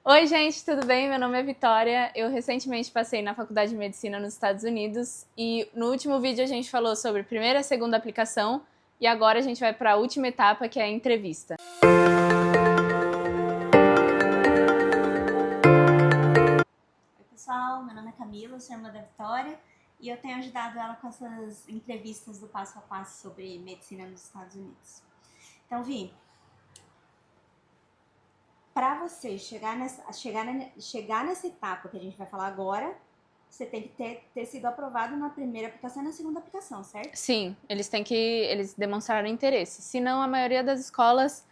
Oi, gente, tudo bem? Meu nome é Vitória. Eu recentemente passei na Faculdade de Medicina nos Estados Unidos e no último vídeo a gente falou sobre primeira e segunda aplicação e agora a gente vai para a última etapa, que é a entrevista. Oi, pessoal, meu nome é Camila, sou irmã da Vitória e eu tenho ajudado ela com essas entrevistas do passo a passo sobre medicina nos Estados Unidos. Então, Vi, para você chegar nessa etapa que a gente vai falar agora, você tem que ter sido aprovado na primeira aplicação e na segunda aplicação, certo? Sim, eles demonstraram interesse. Senão, a maioria das escolas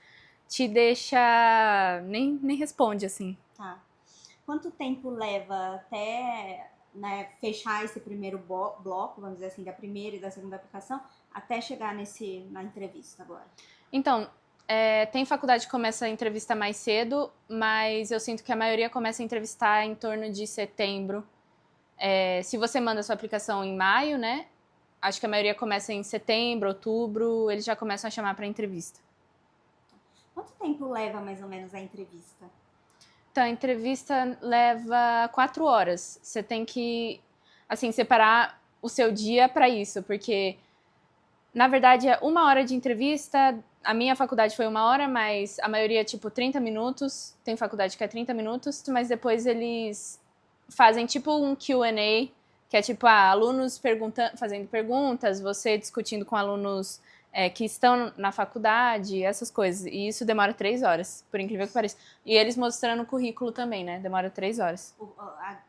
te deixa... nem responde, assim. Tá. Quanto tempo leva até, né, fechar esse primeiro bloco, vamos dizer assim, da primeira e da segunda aplicação, até chegar na entrevista agora? Então, tem faculdade que começa a entrevista mais cedo, mas eu sinto que a maioria começa a entrevistar em torno de setembro. Se você manda a sua aplicação em maio, né? Acho que a maioria começa em setembro, outubro, eles já começam a chamar para entrevista. Quanto tempo leva mais ou menos a entrevista? Então, a entrevista leva 4 horas. Você tem que, assim, separar o seu dia para isso, porque, na verdade, é 1 hora de entrevista. A minha faculdade foi 1 hora, mas a maioria é tipo 30 minutos. Tem faculdade que é 30 minutos, mas depois eles fazem tipo um Q&A, que é tipo alunos fazendo perguntas, você discutindo com alunos que estão na faculdade, essas coisas. E isso demora 3 horas, por incrível que pareça. E eles mostrando o currículo também, né? Demora 3 horas.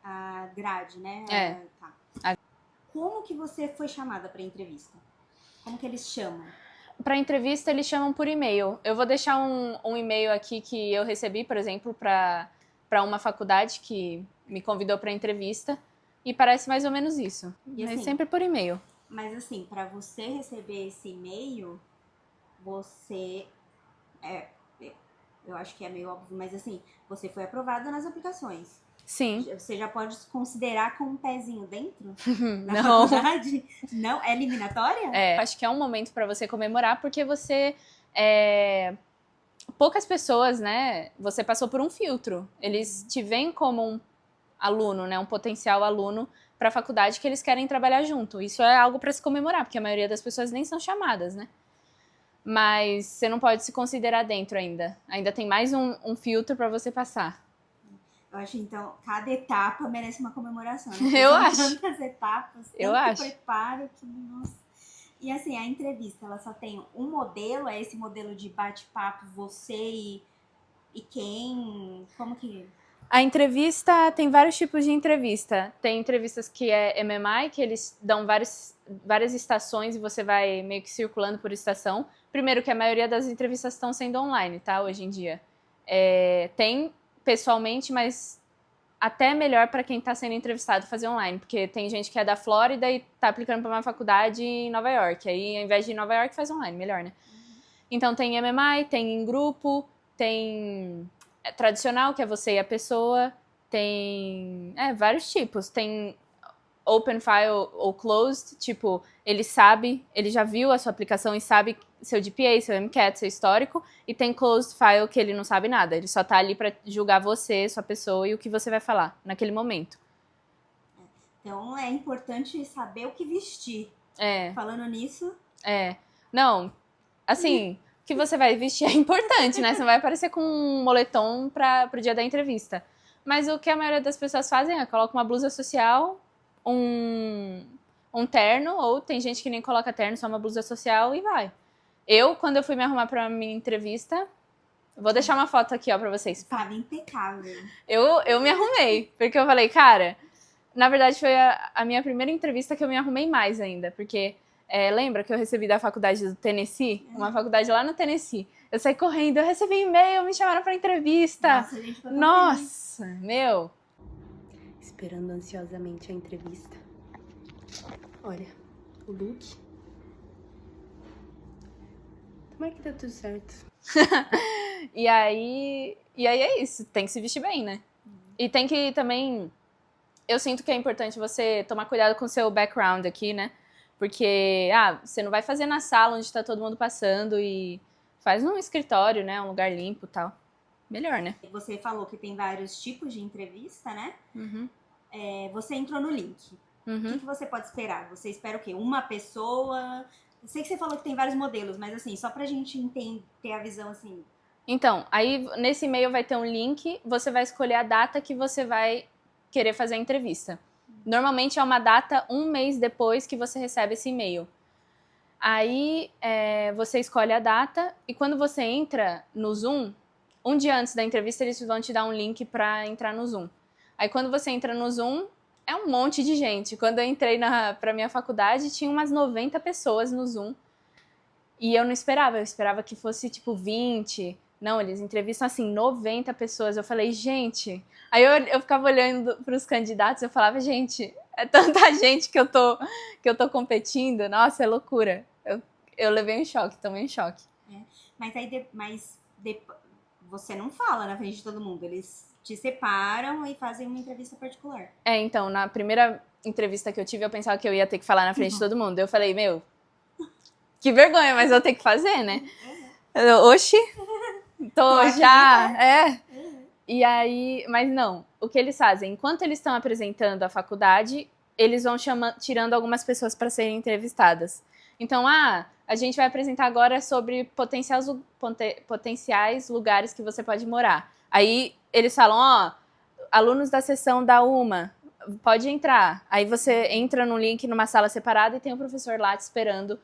A grade, né? É. Tá. Como que você foi chamada para entrevista? Como que eles chamam? Para entrevista, eles chamam por e-mail. Eu vou deixar um e-mail aqui que eu recebi, por exemplo, para uma faculdade que me convidou para entrevista. E parece mais ou menos isso. E Mas assim, sempre por e-mail. Mas assim, para você receber esse e-mail, você eu acho que é meio óbvio, mas assim, você foi aprovada nas aplicações. Sim. Você já pode se considerar com um pezinho dentro da Não. faculdade? Não? É eliminatória? Acho que é um momento para você comemorar, porque você... poucas pessoas, né? Você passou por um filtro. Eles te veem como um aluno, né? Um potencial aluno para a faculdade que eles querem trabalhar junto. Isso é algo para se comemorar, porque a maioria das pessoas nem são chamadas, né? Mas você não pode se considerar dentro ainda. Ainda tem mais um filtro para você passar. Eu acho, então, cada etapa merece uma comemoração. Né? Eu São acho. tantas etapas, Eu tanto acho. preparo que, nossa. E assim, a entrevista, ela só tem um modelo, é esse modelo de bate-papo, você e quem? Como que... A entrevista, tem vários tipos de entrevista. Tem entrevistas que é MMI, que eles dão várias estações e você vai meio que circulando por estação. Primeiro que a maioria das entrevistas estão sendo online, tá? Hoje em dia. Tem pessoalmente, mas até melhor para quem está sendo entrevistado fazer online, porque tem gente que é da Flórida e tá aplicando para uma faculdade em Nova York. Aí, ao invés de ir em Nova York, faz online, melhor, né? Então tem MMI, tem em grupo, tem tradicional, que é você e a pessoa, tem vários tipos. Tem open file ou closed, tipo, ele já viu a sua aplicação e sabe seu GPA, seu MCAT, seu histórico, e tem closed file que ele não sabe nada, ele só tá ali pra julgar você, sua pessoa e o que você vai falar naquele momento. Então é importante saber o que vestir. Falando nisso... Não, assim, o que você vai vestir é importante, né? Você não vai aparecer com um moletom pro dia da entrevista. Mas o que a maioria das pessoas fazem é coloca uma blusa social, um terno, ou tem gente que nem coloca terno, só uma blusa social e vai. Quando eu fui me arrumar pra minha entrevista, vou deixar uma foto aqui, ó, pra vocês. Estava impecável. Eu me arrumei, porque eu falei, cara, na verdade foi a minha primeira entrevista que eu me arrumei mais ainda, porque lembra que eu recebi da faculdade do Tennessee? Uma faculdade lá no Tennessee. Eu saí correndo, eu recebi e-mail, me chamaram pra entrevista. Nossa, gente, ficou tão Nossa, meu. Esperando ansiosamente a entrevista. Olha, o look. Tomara que dê tudo certo. E aí é isso, tem que se vestir bem, né? E tem que também... Eu sinto que é importante você tomar cuidado com o seu background aqui, né? Porque, você não vai fazer na sala onde tá todo mundo passando e faz num escritório, né? Um lugar limpo e tal. melhor, né? Você falou que tem vários tipos de entrevista, né? Uhum. Você entrou no link. O que você pode esperar? Você espera o quê? Uma pessoa? Eu sei que você falou que tem vários modelos, mas assim, só pra gente ter a visão assim. Então, aí nesse e-mail vai ter um link, você vai escolher a data que você vai querer fazer a entrevista. Normalmente é uma data 1 mês depois que você recebe esse e-mail. Aí você escolhe a data e quando você entra no Zoom, um dia antes da entrevista eles vão te dar um link para entrar no Zoom. Aí quando você entra no Zoom, é um monte de gente. Quando eu entrei para minha faculdade, tinha umas 90 pessoas no Zoom. E eu esperava que fosse tipo 20. Não, eles entrevistam assim 90 pessoas. Eu falei, gente. Aí eu ficava olhando para os candidatos, eu falava, gente, é tanta gente que eu tô competindo. Nossa, é loucura. Eu levei um choque, tomei um choque. Mas você não fala na frente de todo mundo. Eles te separam e fazem uma entrevista particular. Então, na primeira entrevista que eu tive, eu pensava que eu ia ter que falar na frente de todo mundo. Eu falei, meu, que vergonha, mas eu tenho que fazer, né? Oxi, tô já, E aí, mas não, o que eles fazem? Enquanto eles estão apresentando a faculdade, eles vão tirando algumas pessoas para serem entrevistadas. Então, a gente vai apresentar agora sobre potenciais lugares que você pode morar. Aí eles falam, alunos da seção da UMA, pode entrar. Aí você entra no link numa sala separada e tem um professor lá te esperando.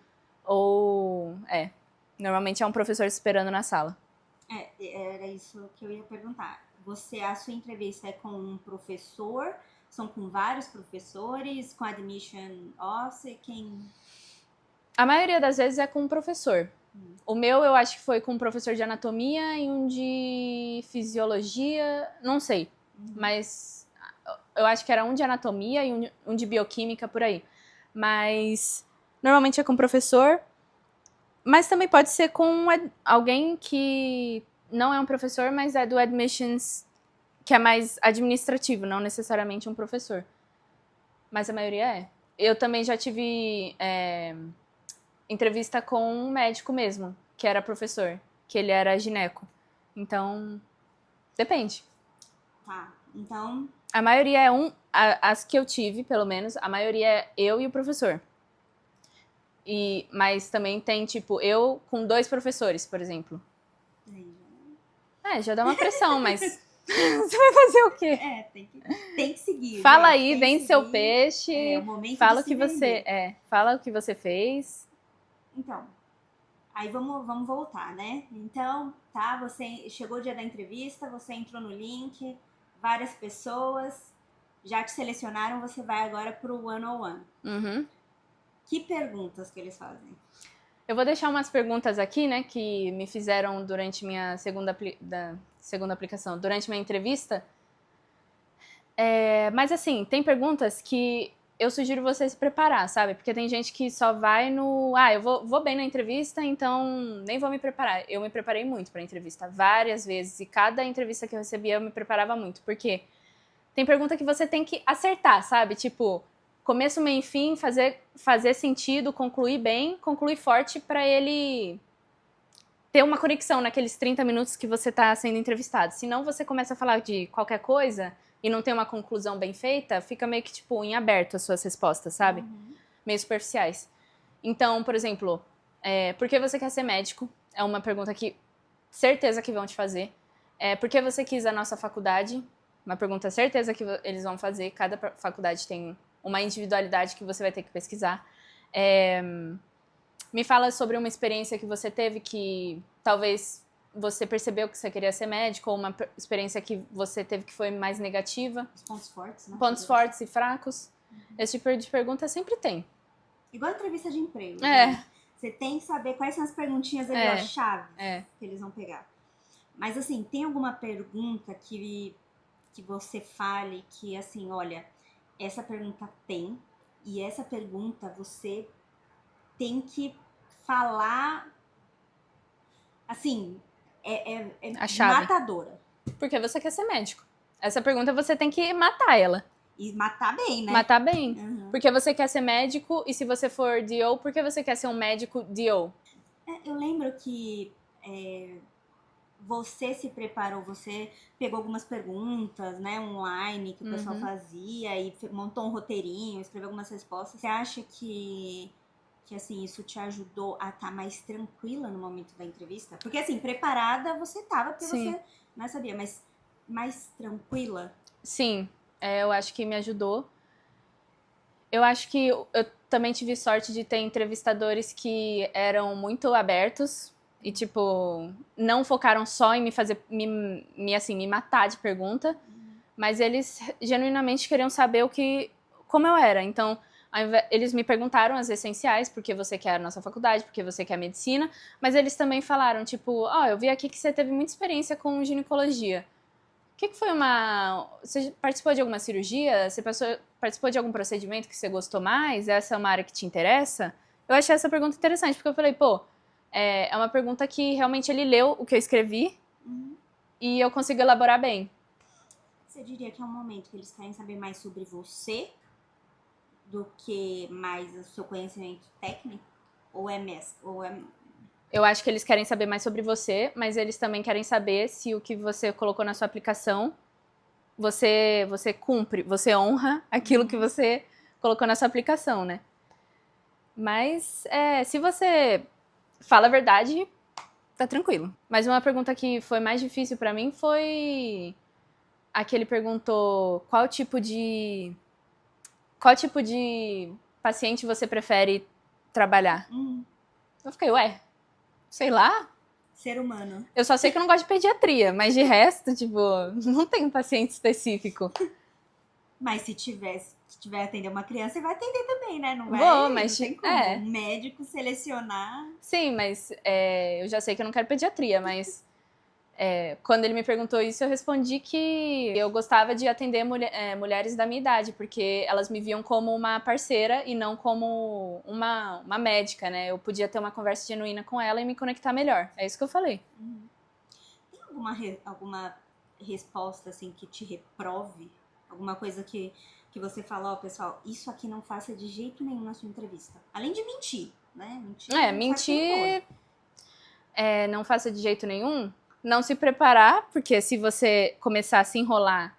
Normalmente é um professor esperando na sala. Era isso que eu ia perguntar. A sua entrevista é com um professor? São com vários professores? Com admission officer? A maioria das vezes é com um professor. O meu eu acho que foi com um professor de anatomia e um de fisiologia, não sei. Mas eu acho que era um de anatomia e um de bioquímica, por aí. Mas normalmente é com professor. Mas também pode ser com alguém que não é um professor, mas é do admissions, que é mais administrativo, não necessariamente um professor. Mas a maioria é. Eu também já tive entrevista com um médico mesmo, que era professor, que ele era gineco. Então, depende. Tá, então... A maioria as que eu tive, pelo menos, a maioria é eu e o professor. Mas também tem, tipo, eu com 2 professores, por exemplo. Já dá uma pressão, mas você vai fazer o quê? Tem que seguir. Fala aí, vende seu peixe. O momento fala de se vender. Fala o que você fez. Então, aí vamos voltar, né? Então, tá, você chegou o dia da entrevista, você entrou no link, várias pessoas já te selecionaram, você vai agora pro one-on-one. Que perguntas que eles fazem? Eu vou deixar umas perguntas aqui, né, que me fizeram durante minha segunda aplicação, durante minha entrevista. Mas assim, tem perguntas que eu sugiro você se preparar, sabe? Porque tem gente que só vai no... eu vou bem na entrevista, então nem vou me preparar. Eu me preparei muito pra entrevista, várias vezes. E cada entrevista que eu recebia, eu me preparava muito. Porque tem pergunta que você tem que acertar, sabe? Tipo, começo, meio e fim, fazer sentido, concluir bem, concluir forte pra ele ter uma conexão naqueles 30 minutos que você tá sendo entrevistado. Senão você começa a falar de qualquer coisa e não tem uma conclusão bem feita, fica meio que, tipo, em aberto as suas respostas, sabe? Meio superficiais. Então, por exemplo, por que você quer ser médico? É uma pergunta que certeza que vão te fazer. Por que você quis a nossa faculdade? Uma pergunta certeza que eles vão fazer. Cada faculdade tem uma individualidade que você vai ter que pesquisar. Me fala sobre uma experiência que você teve que talvez você percebeu que você queria ser médico, ou uma experiência que você teve que foi mais negativa. Os pontos fortes, né? Pontos fortes e fracos. Esse tipo de pergunta sempre tem. Igual entrevista de emprego. Né? Você tem que saber quais são as perguntinhas ali, chave que eles vão pegar. Mas assim, tem alguma pergunta que você fale que assim, olha, essa pergunta tem, e essa pergunta você tem que falar assim, a chave. Matadora. Porque você quer ser médico. Essa pergunta você tem que matar ela. E matar bem, né? Matar bem. Porque você quer ser médico, e se você for DO, por que você quer ser um médico DO? Eu lembro que você se preparou, você pegou algumas perguntas, né, online que o pessoal fazia e montou um roteirinho, escreveu algumas respostas. Você acha que assim, isso te ajudou a estar mais tranquila no momento da entrevista? Porque assim, preparada você tava, porque Sim. você não sabia, mas mais tranquila? Sim, eu acho que me ajudou. Eu acho que eu também tive sorte de ter entrevistadores que eram muito abertos e, tipo, não focaram só em me fazer, me matar de pergunta, mas eles genuinamente queriam saber como eu era. Então, eles me perguntaram as essenciais, porque você quer a nossa faculdade, porque você quer a medicina, mas eles também falaram, tipo, eu vi aqui que você teve muita experiência com ginecologia. O que foi Você participou de alguma cirurgia? Você participou de algum procedimento que você gostou mais? Essa é uma área que te interessa? Eu achei essa pergunta interessante, porque eu falei, é uma pergunta que realmente ele leu o que eu escrevi e eu consigo elaborar bem. Você diria que é um momento que eles querem saber mais sobre você do que mais o seu conhecimento técnico? Ou é mesmo? Eu acho que eles querem saber mais sobre você, mas eles também querem saber se o que você colocou na sua aplicação, você cumpre, você honra aquilo que você colocou na sua aplicação, né? Mas, se você fala a verdade, tá tranquilo. Mas uma pergunta que foi mais difícil pra mim foi a que ele perguntou qual tipo de paciente você prefere trabalhar. Eu fiquei, sei lá. Ser humano. Eu só sei que eu não gosto de pediatria, mas de resto, tipo, não tem um paciente específico. Mas se tiver atender uma criança, você vai atender também, né? Não vai, mas não tem como um médico selecionar. Sim, mas eu já sei que eu não quero pediatria, mas quando ele me perguntou isso, eu respondi que eu gostava de atender mulheres da minha idade, porque elas me viam como uma parceira e não como uma médica, né? Eu podia ter uma conversa genuína com ela e me conectar melhor. É isso que eu falei. Tem alguma resposta, assim, que te reprove? Alguma coisa que você fala, pessoal, isso aqui não faça de jeito nenhum na sua entrevista. Além de mentir, né? Mentir não faça de jeito nenhum. Não se preparar, porque se você começar a se enrolar,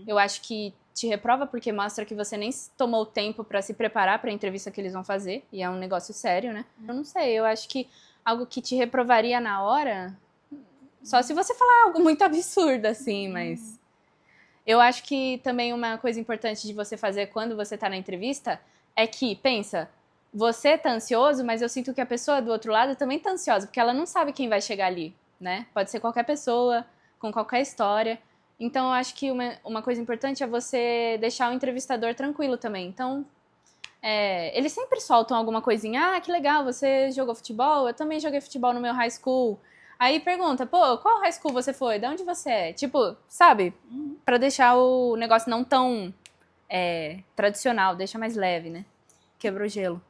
eu acho que te reprova, porque mostra que você nem tomou tempo pra se preparar pra entrevista que eles vão fazer, e é um negócio sério, né? Eu não sei, eu acho que algo que te reprovaria na hora, só se você falar algo muito absurdo, assim, mas... Eu acho que também uma coisa importante de você fazer quando você tá na entrevista é que, pensa, você tá ansioso, mas eu sinto que a pessoa do outro lado também tá ansiosa, porque ela não sabe quem vai chegar ali, né? Pode ser qualquer pessoa, com qualquer história. Então, eu acho que uma coisa importante é você deixar o entrevistador tranquilo também. Então, eles sempre soltam alguma coisinha. Ah, que legal, você jogou futebol? Eu também joguei futebol no meu high school. Aí pergunta, qual high school você foi? De onde você é? Tipo, sabe? Pra deixar o negócio não tão tradicional, deixa mais leve, né? Quebra o gelo.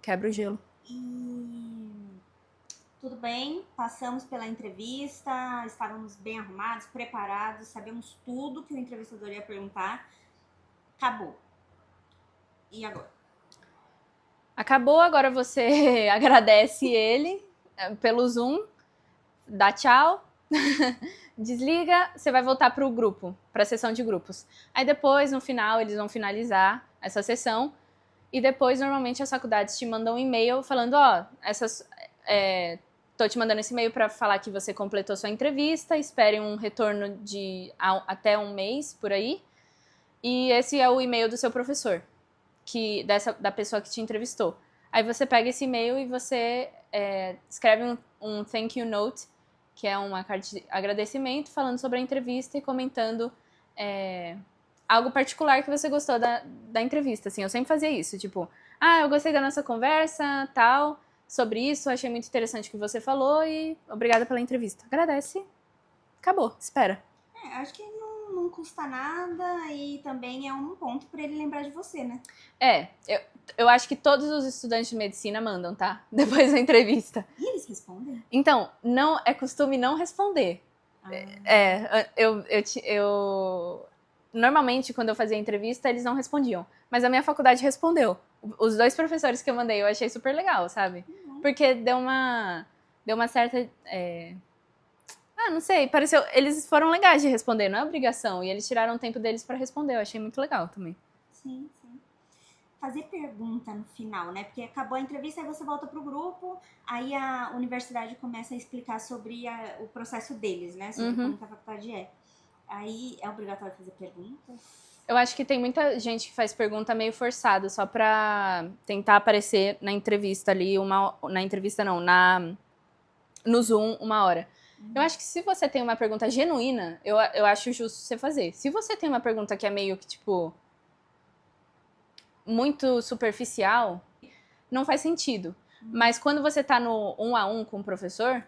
Tudo bem, passamos pela entrevista, estávamos bem arrumados, preparados, sabemos tudo que o entrevistador ia perguntar. Acabou. E agora? Acabou, agora você agradece ele pelo Zoom, dá tchau, desliga, você vai voltar pro grupo, pra sessão de grupos. Aí depois, no final, eles vão finalizar essa sessão e depois, normalmente, as faculdades te mandam um e-mail falando, tô te mandando esse e-mail para falar que você completou sua entrevista, espere um retorno de até um mês, por aí. E esse é o e-mail do seu professor, da pessoa que te entrevistou. Aí você pega esse e-mail e você escreve um thank you note, que é uma carta de agradecimento, falando sobre a entrevista e comentando algo particular que você gostou da entrevista. Assim, eu sempre fazia isso, tipo, eu gostei da nossa conversa, tal... sobre isso, achei muito interessante o que você falou e obrigada pela entrevista. Agradece, acabou, espera. Acho que não custa nada e também é um ponto pra ele lembrar de você, né? Eu acho que todos os estudantes de medicina mandam, tá? Depois da entrevista. E eles respondem? Então, não é costume não responder. Normalmente, quando eu fazia entrevista, eles não respondiam. Mas a minha faculdade respondeu. Os 2 professores que eu mandei, eu achei super legal, sabe? Porque deu uma certa... Não sei, pareceu... Eles foram legais de responder, não é obrigação. E eles tiraram o tempo deles pra responder, eu achei muito legal também. Sim. Fazer pergunta no final, né? Porque acabou a entrevista, aí você volta pro grupo, aí a universidade começa a explicar sobre o processo deles, né? Sobre como que a faculdade é. Aí é obrigatório fazer perguntas? Eu acho que tem muita gente que faz pergunta meio forçada, só pra tentar aparecer na entrevista ali, no Zoom, 1 hora. Eu acho que se você tem uma pergunta genuína, eu acho justo você fazer. Se você tem uma pergunta que é meio que, tipo, muito superficial, não faz sentido. Mas quando você tá no 1-a-1 com o professor,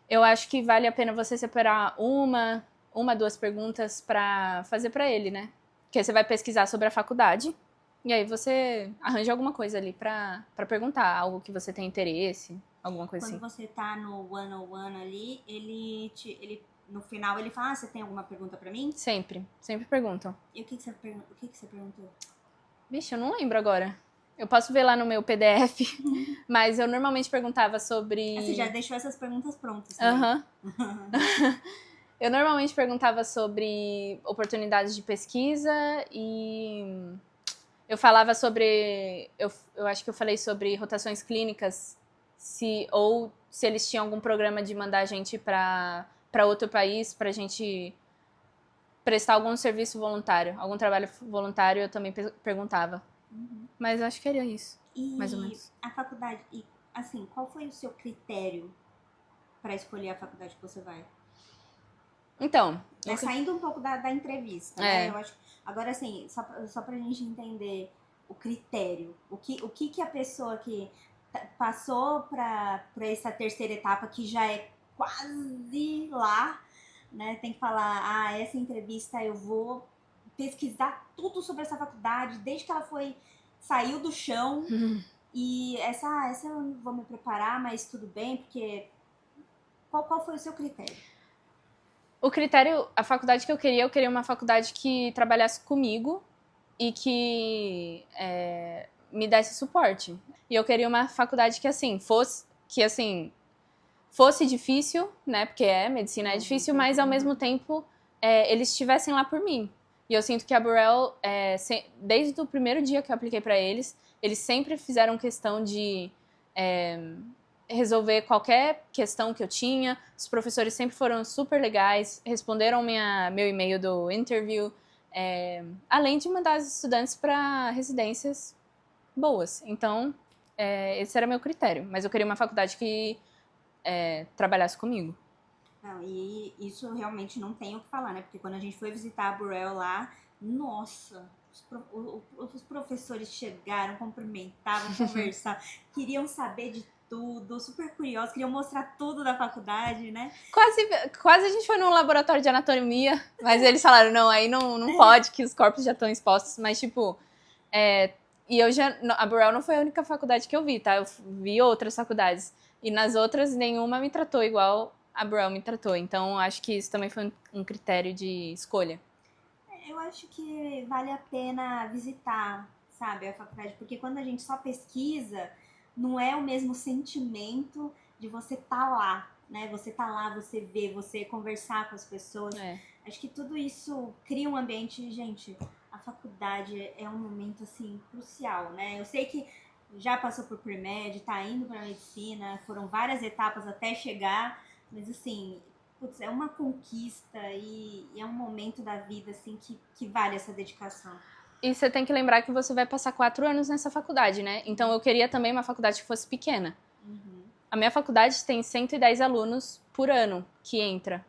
eu acho que vale a pena você separar uma, 2 perguntas pra fazer pra ele, né? Porque você vai pesquisar sobre a faculdade e aí você arranja alguma coisa ali pra perguntar, algo que você tem interesse, alguma coisa assim. Quando você tá no one-on-one ali, ele no final ele fala, você tem alguma pergunta pra mim? Sempre perguntam. E o que você perguntou? Vixe, eu não lembro agora. Eu posso ver lá no meu PDF, mas eu normalmente perguntava sobre... Você já deixou essas perguntas prontas, né? Aham. Eu normalmente perguntava sobre oportunidades de pesquisa e eu falava sobre... Eu acho que eu falei sobre rotações clínicas, se eles tinham algum programa de mandar a gente para outro país, pra gente prestar algum serviço voluntário, algum trabalho voluntário, eu também perguntava. Mas acho que era isso, mais ou menos. A faculdade, assim, qual foi o seu critério para escolher a faculdade que você vai? Então... Saindo um pouco da entrevista, né? Eu acho, agora, assim, só pra gente entender o critério. O que a pessoa que passou pra essa terceira etapa, que já é quase lá, né? Tem que falar, essa entrevista eu vou pesquisar tudo sobre essa faculdade, desde que ela saiu do chão. E essa eu não vou me preparar, mas tudo bem, porque... Qual foi o seu critério? O critério, a faculdade que eu queria uma faculdade que trabalhasse comigo e que me desse suporte. E eu queria uma faculdade que, assim, fosse difícil, né? Porque medicina é difícil, mas ao mesmo tempo eles estivessem lá por mim. E eu sinto que a Burrell, desde o primeiro dia que eu apliquei para eles sempre fizeram questão de resolver qualquer questão que eu tinha. Os professores sempre foram super legais, responderam meu e-mail do interview, além de mandar os estudantes para residências boas. Então, esse era meu critério. Mas eu queria uma faculdade que trabalhasse comigo. Não, e isso realmente não tem o que falar, né? Porque quando a gente foi visitar a Burrell lá, nossa, os professores chegaram, cumprimentavam, conversavam, queriam saber de tudo, super curiosos, queriam mostrar tudo da faculdade, né? Quase a gente foi num laboratório de anatomia, mas eles falaram, não, aí não pode, que os corpos já estão expostos, mas tipo, e a Burrell não foi a única faculdade que eu vi, tá? Eu vi outras faculdades, e nas outras nenhuma me tratou igual a Burrell me tratou, então acho que isso também foi um critério de escolha. Eu acho que vale a pena visitar, sabe, a faculdade, porque quando a gente só pesquisa, não é o mesmo sentimento de você estar lá, né? Você tá lá, você vê, você conversar com as pessoas. Acho que tudo isso cria um ambiente, gente, a faculdade é um momento, assim, crucial, né? Eu sei que já passou por pre-med, tá indo pra medicina, foram várias etapas até chegar, mas assim, putz, é uma conquista e é um momento da vida, assim, que vale essa dedicação. E você tem que lembrar que você vai passar 4 anos nessa faculdade, né? Então eu queria também uma faculdade que fosse pequena. A minha faculdade tem 110 alunos por ano que entra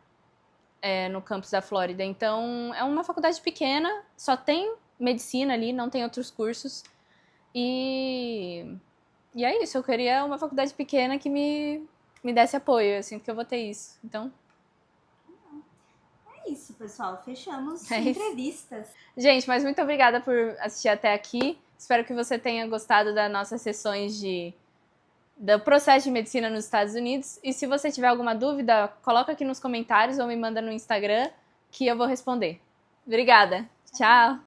no campus da Flórida. Então é uma faculdade pequena, só tem medicina ali, não tem outros cursos. E é isso, eu queria uma faculdade pequena que me desse apoio. Eu sinto que eu vou ter isso. Então... É isso, pessoal. Fechamos entrevistas. Gente, mas muito obrigada por assistir até aqui. Espero que você tenha gostado das nossas sessões do processo de medicina nos Estados Unidos. E se você tiver alguma dúvida, coloca aqui nos comentários ou me manda no Instagram que eu vou responder. Obrigada. Tchau.